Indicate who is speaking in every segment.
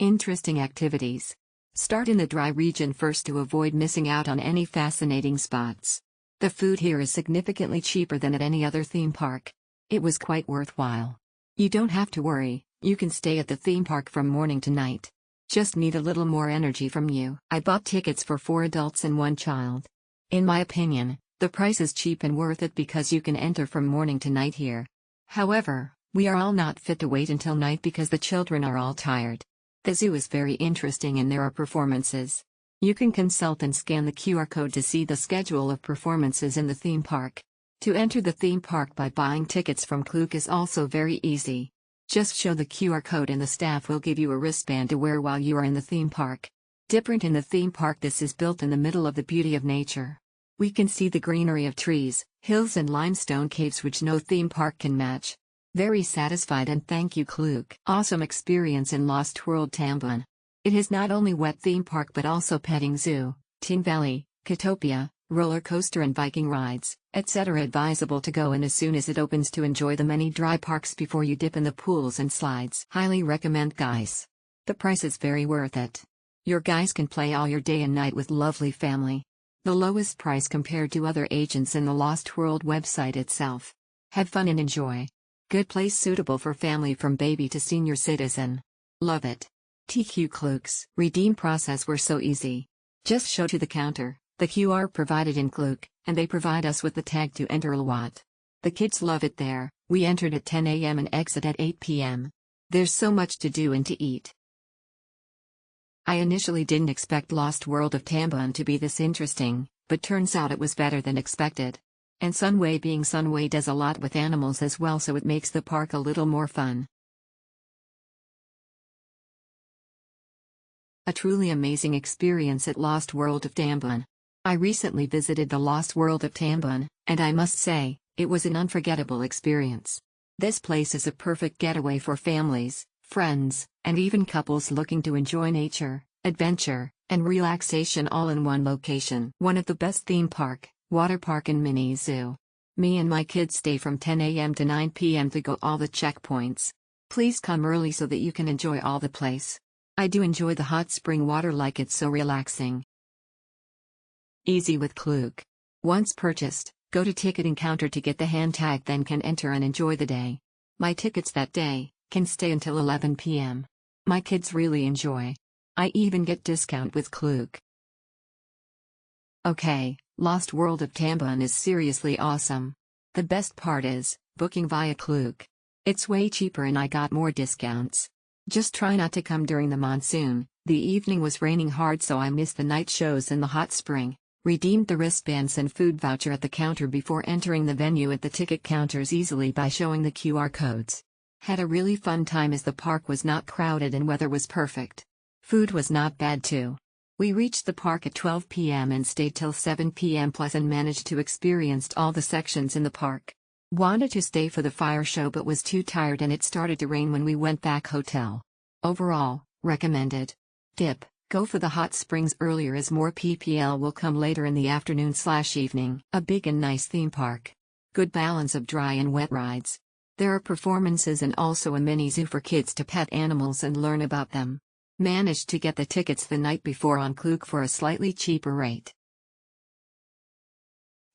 Speaker 1: Interesting activities. Start in the dry region first to avoid missing out on any fascinating spots. The food here is significantly cheaper than at any other theme park. It was quite worthwhile. You don't have to worry, you can stay at the theme park from morning to night. Just need a little more energy from you. I bought tickets for 4 adults and 1 child. In my opinion, the price is cheap and worth it because you can enter from morning to night here. However, we are all not fit to wait until night because the children are all tired. The zoo is very interesting and there are performances. You can consult and scan the QR code to see the schedule of performances in the theme park. To enter the theme park by buying tickets from Klook is also very easy. Just show the QR code and the staff will give you a wristband to wear while you are in the theme park. Different in the theme park, this is built in the middle of the beauty of nature. We can see the greenery of trees, hills and limestone caves which no theme park can match. Very satisfied and thank you Klook. Awesome experience in Lost World Tambun. It is not only wet theme park but also petting zoo, Tin Valley, Katopia, roller coaster and Viking rides, etc. Advisable to go in as soon as it opens to enjoy the many dry parks before you dip in the pools and slides. Highly recommend guys. The price is very worth it. Your guys can play all your day and night with lovely family. The lowest price compared to other agents in the Lost World website itself. Have fun and enjoy. Good place suitable for family from baby to senior citizen. Love it. TQ Klooks. Redeem process were so easy. Just show to the counter the QR provided in Klook, and they provide us with the tag to enter Lwat. The kids love it there. We entered at 10 a.m. and exit at 8 p.m. There's so much to do and to eat. I initially didn't expect Lost World of Tambun to be this interesting, but turns out it was better than expected. And Sunway being Sunway does a lot with animals as well, so it makes the park a little more fun. A truly amazing experience at Lost World of Tambun. I recently visited the Lost World of Tambun, and I must say, it was an unforgettable experience. This place is a perfect getaway for families, friends, and even couples looking to enjoy nature, adventure, and relaxation all in one location. One of the best theme park, Waterpark and mini zoo. Me and my kids stay from 10 a.m. to 9 p.m. to go all the checkpoints. Please come early so that you can enjoy all the place. I do enjoy the hot spring water like it's so relaxing. Easy with Klook. Once purchased, go to ticketing counter to get the hand tag, then can enter and enjoy the day. My tickets that day can stay until 11 p.m. My kids really enjoy. I even get discount with Klook. Okay, Lost World of Tambun is seriously awesome. The best part is, booking via Klook. It's way cheaper and I got more discounts. Just try not to come during the monsoon. The evening was raining hard so I missed the night shows in the hot spring. Redeemed the wristbands and food voucher at the counter before entering the venue at the ticket counters easily by showing the QR codes. Had a really fun time as the park was not crowded and weather was perfect. Food was not bad too. We reached the park at 12 p.m. and stayed till 7 p.m. plus and managed to experience all the sections in the park. Wanted to stay for the fire show but was too tired and it started to rain when we went back hotel. Overall, recommended. Tip: go for the hot springs earlier as more PPL will come later in the afternoon/evening. A big and nice theme park. Good balance of dry and wet rides. There are performances and also a mini zoo for kids to pet animals and learn about them. Managed to get the tickets the night before on Klook for a slightly cheaper rate.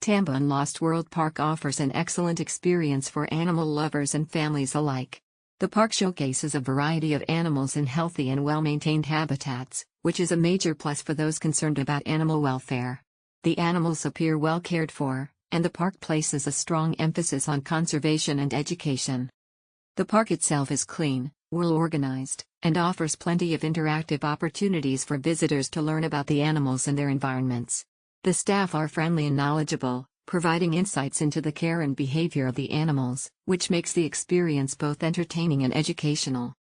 Speaker 1: Tambun Lost World Park offers an excellent experience for animal lovers and families alike. The park showcases a variety of animals in healthy and well-maintained habitats, which is a major plus for those concerned about animal welfare. The animals appear well cared for, and the park places a strong emphasis on conservation and education. The park itself is clean, well organized, and offers plenty of interactive opportunities for visitors to learn about the animals and their environments. The staff are friendly and knowledgeable, providing insights into the care and behavior of the animals, which makes the experience both entertaining and educational.